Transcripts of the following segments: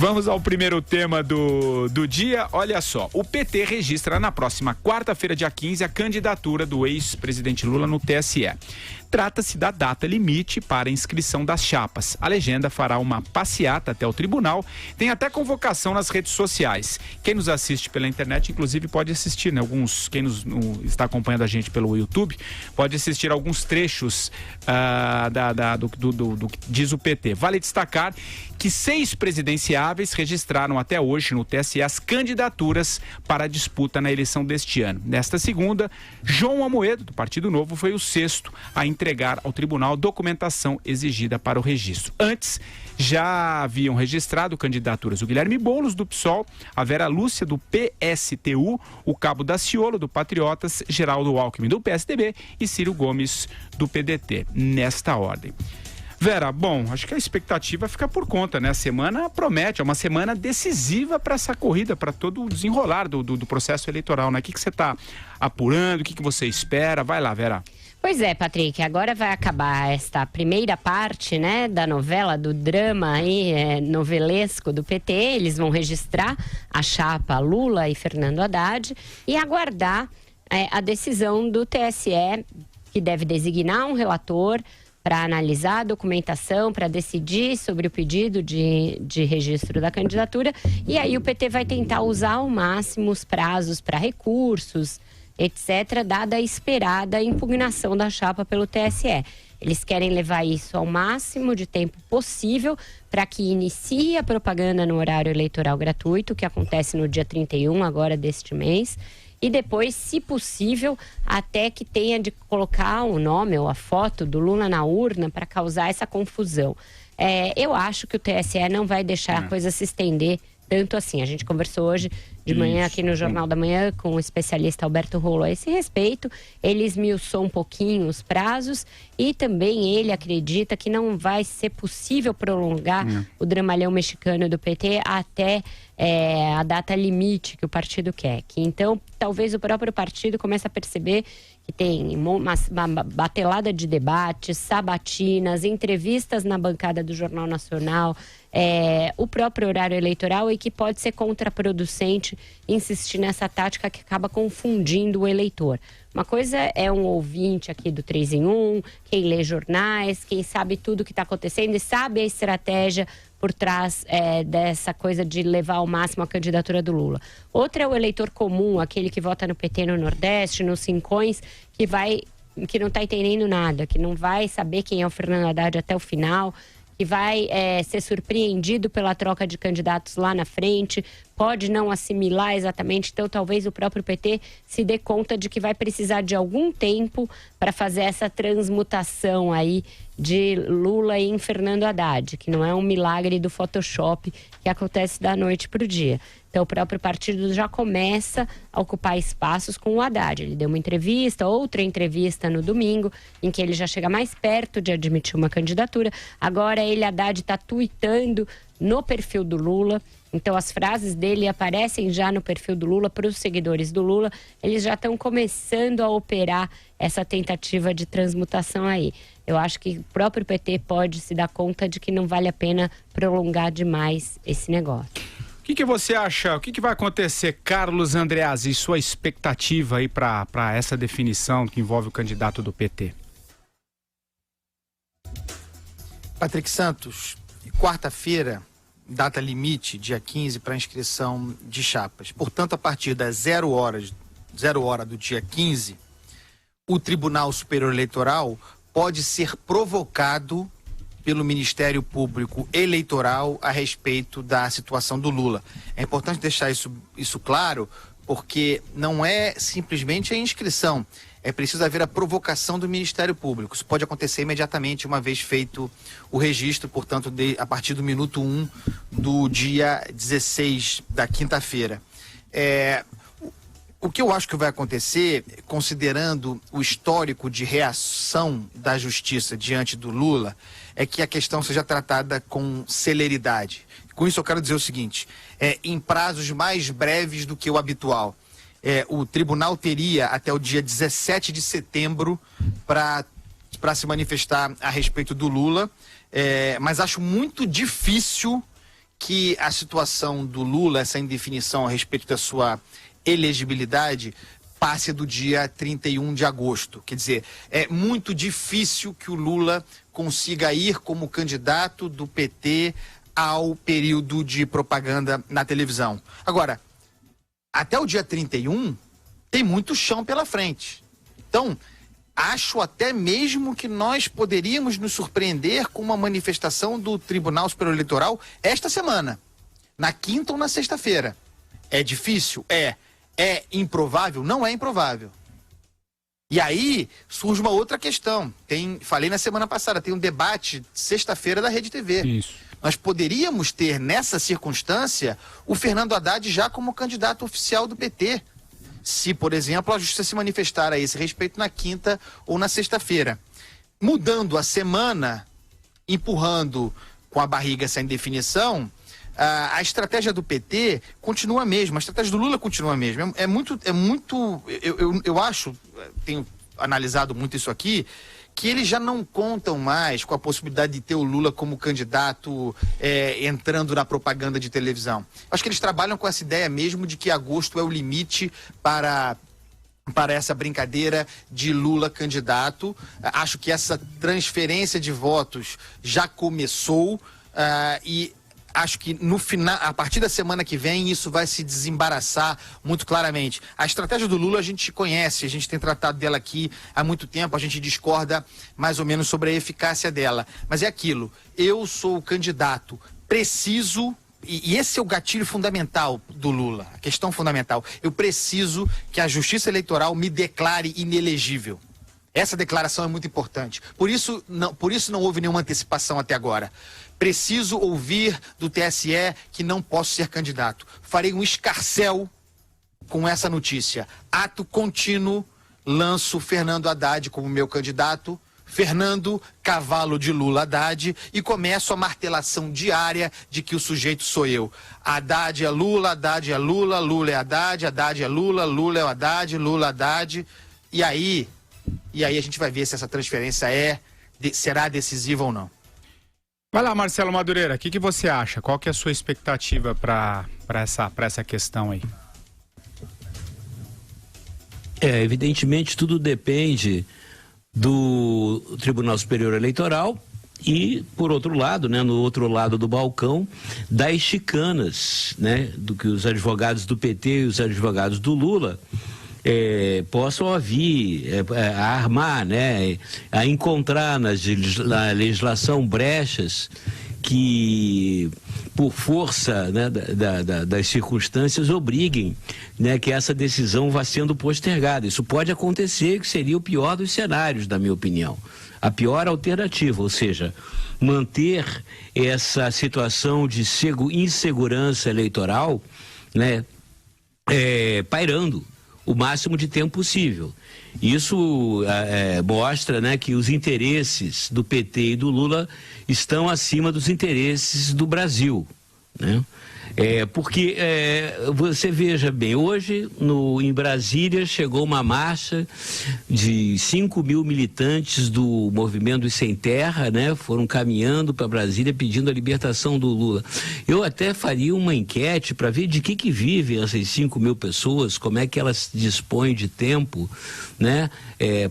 Vamos ao primeiro tema do dia. Olha só, o PT registra na próxima quarta-feira, dia 15, a candidatura do ex-presidente Lula no TSE. Trata-se da data limite para inscrição das chapas. A legenda fará uma passeata até o tribunal, tem até convocação nas redes sociais. Quem nos assiste pela internet, inclusive, pode assistir, né? Quem está acompanhando a gente pelo YouTube, pode assistir alguns trechos do que diz o PT. Vale destacar que 6 presidenciáveis registraram até hoje no TSE as candidaturas para a disputa na eleição deste ano. Nesta segunda, João Amoedo, do Partido Novo, foi o 6º a entregar ao tribunal documentação exigida para o registro. Antes, já haviam registrado candidaturas o Guilherme Boulos, do PSOL, a Vera Lúcia, do PSTU, o Cabo Daciolo, do Patriotas, Geraldo Alckmin, do PSDB e Ciro Gomes, do PDT. Nesta ordem. Vera, bom, acho que a expectativa fica por conta, né? A semana promete, é uma semana decisiva para essa corrida, para todo o desenrolar do processo eleitoral, né? O que você está apurando, o que você espera? Vai lá, Vera. Pois é, Patrick, agora vai acabar esta primeira parte, né, da novela, do drama aí, novelesco do PT. Eles vão registrar a chapa Lula e Fernando Haddad e aguardar a decisão do TSE, que deve designar um relator para analisar a documentação, para decidir sobre o pedido de registro da candidatura. E aí o PT vai tentar usar ao máximo os prazos para recursos, etc., dada a esperada impugnação da chapa pelo TSE. Eles querem levar isso ao máximo de tempo possível para que inicie a propaganda no horário eleitoral gratuito, que acontece no dia 31 agora deste mês, e depois, se possível, até que tenha de colocar o nome ou a foto do Lula na urna para causar essa confusão. Eu acho que o TSE não vai deixar a coisa se estender tanto assim. A gente conversou hoje de manhã aqui no Jornal da Manhã com o especialista Alberto Rolo a esse respeito. Ele esmiuçou um pouquinho os prazos e também ele acredita que não vai ser possível prolongar o dramalhão mexicano do PT até a data limite que o partido quer. Que então, talvez o próprio partido comece a perceber que tem uma batelada de debates, sabatinas, entrevistas na bancada do Jornal Nacional, o próprio horário eleitoral, e que pode ser contraproducente insistir nessa tática que acaba confundindo o eleitor. Uma coisa é um ouvinte aqui do 3 em 1, quem lê jornais, quem sabe tudo o que está acontecendo e sabe a estratégia por trás dessa coisa de levar ao máximo a candidatura do Lula. Outra é o eleitor comum, aquele que vota no PT no Nordeste, nos Sincões, que não está entendendo nada, que não vai saber quem é o Fernando Haddad até o final, que vai ser surpreendido pela troca de candidatos lá na frente, pode não assimilar exatamente, então talvez o próprio PT se dê conta de que vai precisar de algum tempo para fazer essa transmutação aí de Lula em Fernando Haddad, que não é um milagre do Photoshop que acontece da noite para o dia. Então o próprio partido já começa a ocupar espaços com o Haddad. Ele deu uma entrevista, outra entrevista no domingo, em que ele já chega mais perto de admitir uma candidatura. Agora Haddad está tuitando no perfil do Lula. Então as frases dele aparecem já no perfil do Lula para os seguidores do Lula. Eles já estão começando a operar essa tentativa de transmutação aí. Eu acho que o próprio PT pode se dar conta de que não vale a pena prolongar demais esse negócio. O que você acha? O que vai acontecer, Carlos Andreazzi, e sua expectativa aí para essa definição que envolve o candidato do PT? Patrick Santos, quarta-feira, data limite, dia 15, para inscrição de chapas. Portanto, a partir das 0 hora do dia 15, o Tribunal Superior Eleitoral pode ser provocado pelo Ministério Público Eleitoral a respeito da situação do Lula. É importante deixar isso claro, porque não é simplesmente a inscrição. É preciso haver a provocação do Ministério Público. Isso pode acontecer imediatamente, uma vez feito o registro, portanto, a partir do minuto 1 do dia 16 da quinta-feira. O que eu acho que vai acontecer, considerando o histórico de reação da Justiça diante do Lula, é que a questão seja tratada com celeridade. Com isso eu quero dizer o seguinte, em prazos mais breves do que o habitual. O tribunal teria até o dia 17 de setembro para se manifestar a respeito do Lula, mas acho muito difícil que a situação do Lula, essa indefinição a respeito da sua elegibilidade, passe do dia 31 de agosto. Quer dizer, é muito difícil que o Lula consiga ir como candidato do PT ao período de propaganda na televisão. Agora, até o dia 31, tem muito chão pela frente. Então, acho até mesmo que nós poderíamos nos surpreender com uma manifestação do Tribunal Superior Eleitoral esta semana, na quinta ou na sexta-feira. É difícil? É. É improvável? Não é improvável. E aí surge uma outra questão. Falei na semana passada, tem um debate sexta-feira da Rede TV. Isso. Nós poderíamos ter, nessa circunstância, o Fernando Haddad já como candidato oficial do PT. Se, por exemplo, a Justiça se manifestar a esse respeito na quinta ou na sexta-feira. Mudando a semana, empurrando com a barriga essa indefinição, a estratégia do PT continua a mesma, a estratégia do Lula continua a mesma. Eu acho, tenho analisado muito isso aqui, que eles já não contam mais com a possibilidade de ter o Lula como candidato entrando na propaganda de televisão. Acho que eles trabalham com essa ideia mesmo de que agosto é o limite para essa brincadeira de Lula candidato. Acho que essa transferência de votos já começou e acho que no final, a partir da semana que vem, isso vai se desembaraçar muito claramente. A estratégia do Lula a gente conhece, a gente tem tratado dela aqui há muito tempo, a gente discorda mais ou menos sobre a eficácia dela. Mas é aquilo, eu sou o candidato, preciso, e esse é o gatilho fundamental do Lula, a questão fundamental, eu preciso que a Justiça Eleitoral me declare inelegível. Essa declaração é muito importante. Por isso não houve nenhuma antecipação até agora. Preciso ouvir do TSE que não posso ser candidato. Farei um escarcéu com essa notícia. Ato contínuo, lanço Fernando Haddad como meu candidato, Fernando, cavalo de Lula Haddad, e começo a martelação diária de que o sujeito sou eu. Haddad é Lula, Haddad é Lula, Lula é Haddad, Haddad é Lula, Lula é o Haddad, Lula Haddad. E aí a gente vai ver se essa transferência será decisiva ou não. Vai lá, Marcelo Madureira, o que você acha? Qual que é a sua expectativa para essa questão aí? Evidentemente, tudo depende do Tribunal Superior Eleitoral e, por outro lado, né, no outro lado do balcão, das chicanas, né, do que os advogados do PT e os advogados do Lula possam vir a armar, né, a encontrar na legislação brechas que, por força, né, das circunstâncias, obriguem, né, que essa decisão vá sendo postergada. Isso pode acontecer, que seria o pior dos cenários, na minha opinião. A pior alternativa, ou seja, manter essa situação de insegurança eleitoral, né, pairando o máximo de tempo possível. Isso mostra, né, que os interesses do PT e do Lula estão acima dos interesses do Brasil, né? Porque você veja bem, hoje em Brasília chegou uma marcha de 5 mil militantes do Movimento dos Sem Terra, né? Foram caminhando para Brasília pedindo a libertação do Lula. Eu até faria uma enquete para ver de que vivem essas 5 mil pessoas, como é que elas dispõem de tempo, né?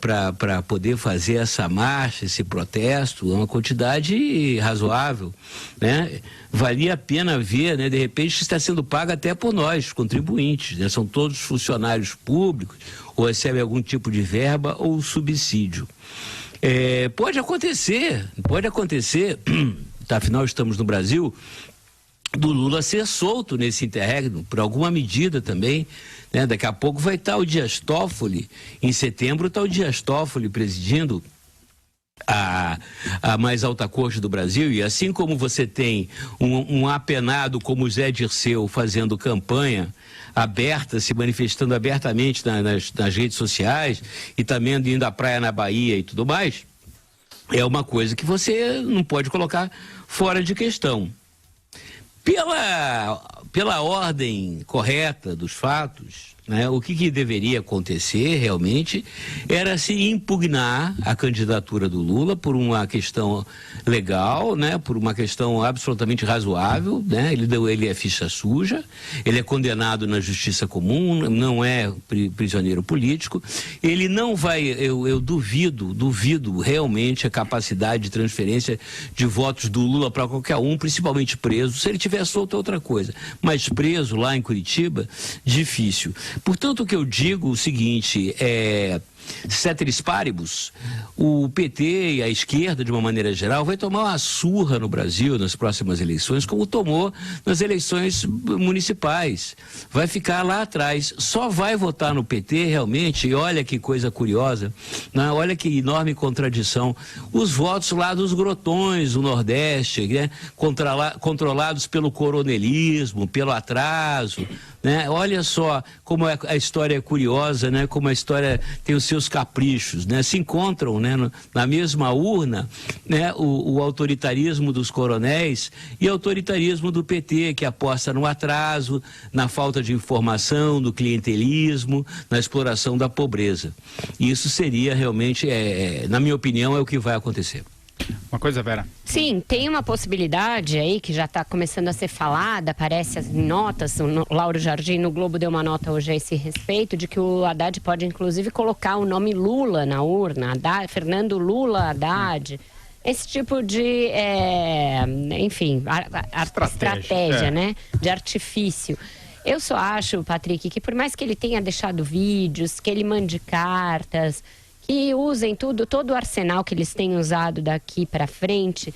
Para poder fazer essa marcha, esse protesto, uma quantidade razoável, né? Valia a pena ver, né? De repente está sendo pago até por nós, contribuintes, né? São todos funcionários públicos, ou recebem algum tipo de verba ou subsídio. Pode acontecer, afinal estamos no Brasil, do Lula ser solto nesse interregno, por alguma medida também, né? Daqui a pouco vai estar o Dias Toffoli, em setembro está o Dias Toffoli presidindo a mais alta corte do Brasil, e assim como você tem um apenado como o Zé Dirceu fazendo campanha aberta, se manifestando abertamente nas redes sociais e também indo à praia na Bahia e tudo mais, é uma coisa que você não pode colocar fora de questão. Pela ordem correta dos fatos, né? O que deveria acontecer realmente era se impugnar a candidatura do Lula por uma questão legal, né? Por uma questão absolutamente razoável, né? Ele é ficha suja, ele é condenado na justiça comum, não é prisioneiro político, ele não vai, eu duvido realmente a capacidade de transferência de votos do Lula para qualquer um, principalmente preso. Se ele tiver solto é outra coisa, mas preso lá em Curitiba, difícil. Portanto, o que eu digo é o seguinte, ceteris paribus, o PT e a esquerda, de uma maneira geral, vai tomar uma surra no Brasil nas próximas eleições, como tomou nas eleições municipais. Vai ficar lá atrás. Só vai votar no PT, realmente, e olha que coisa curiosa, né? Olha que enorme contradição. Os votos lá dos grotões do Nordeste, né? Controlados pelo coronelismo, pelo atraso, né? Olha só como a história é curiosa, né? Como a história tem os seus caprichos, né? Se encontram, né, na mesma urna, né, o autoritarismo dos coronéis e o autoritarismo do PT, que aposta no atraso, na falta de informação, no clientelismo, na exploração da pobreza. E isso seria realmente, na minha opinião, é o que vai acontecer. Uma coisa, Vera? Sim, tem uma possibilidade aí que já está começando a ser falada, aparece as notas, o Lauro Jardim no Globo deu uma nota hoje a esse respeito, de que o Haddad pode inclusive colocar o nome Lula na urna, Fernando Lula Haddad, esse tipo de, enfim, estratégia, né, de artifício. Eu só acho, Patrick, que por mais que ele tenha deixado vídeos, que ele mande cartas, que usem todo o arsenal que eles têm usado daqui para frente,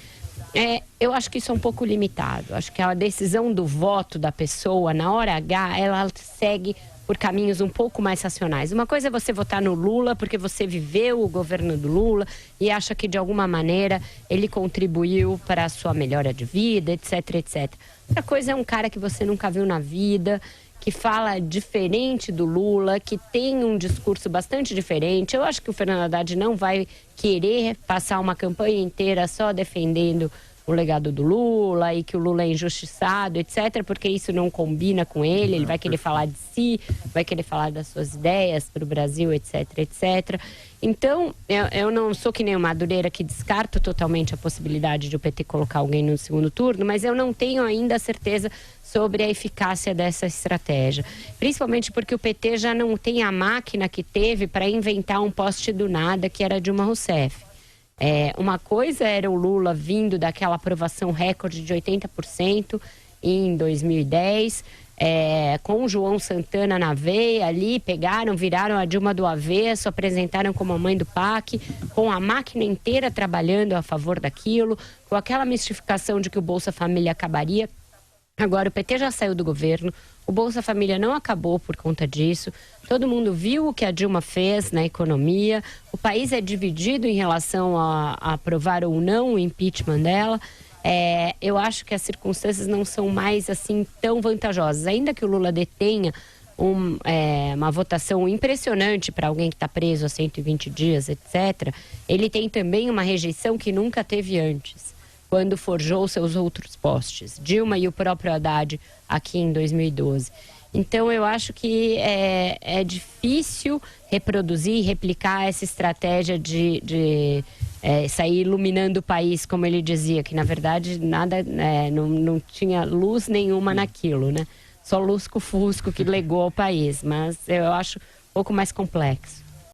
eu acho que isso é um pouco limitado. Acho que a decisão do voto da pessoa, na hora H, ela segue por caminhos um pouco mais racionais. Uma coisa é você votar no Lula porque você viveu o governo do Lula e acha que de alguma maneira ele contribuiu para a sua melhora de vida, etc, etc. Outra coisa é um cara que você nunca viu na vida, que fala diferente do Lula, que tem um discurso bastante diferente. Eu acho que o Fernando Haddad não vai querer passar uma campanha inteira só defendendo o legado do Lula e que o Lula é injustiçado, etc., porque isso não combina com ele. Ele vai querer falar de si, vai querer falar das suas ideias para o Brasil, etc., etc. Então, eu não sou que nem o Madureira, que descarto totalmente a possibilidade de o PT colocar alguém no segundo turno, mas eu não tenho ainda a certeza sobre a eficácia dessa estratégia. Principalmente porque o PT já não tem a máquina que teve para inventar um poste do nada, que era Dilma Rousseff. Uma coisa era o Lula vindo daquela aprovação recorde de 80% em 2010, com o João Santana na veia ali, viraram a Dilma do avesso, apresentaram como a mãe do PAC, com a máquina inteira trabalhando a favor daquilo, com aquela mistificação de que o Bolsa Família acabaria. Agora o PT já saiu do governo, o Bolsa Família não acabou por conta disso, todo mundo viu o que a Dilma fez na economia, o país é dividido em relação a aprovar ou não o impeachment dela. Eu acho que as circunstâncias não são mais assim tão vantajosas, ainda que o Lula detenha uma votação impressionante para alguém que está preso há 120 dias, etc., ele tem também uma rejeição que nunca teve antes, quando forjou seus outros postes, Dilma e o próprio Haddad aqui em 2012. Então eu acho que é difícil reproduzir e replicar essa estratégia de sair iluminando o país, como ele dizia, que na verdade nada, não tinha luz nenhuma naquilo, né? Só lusco-fusco que legou ao país, mas eu acho um pouco mais complexo.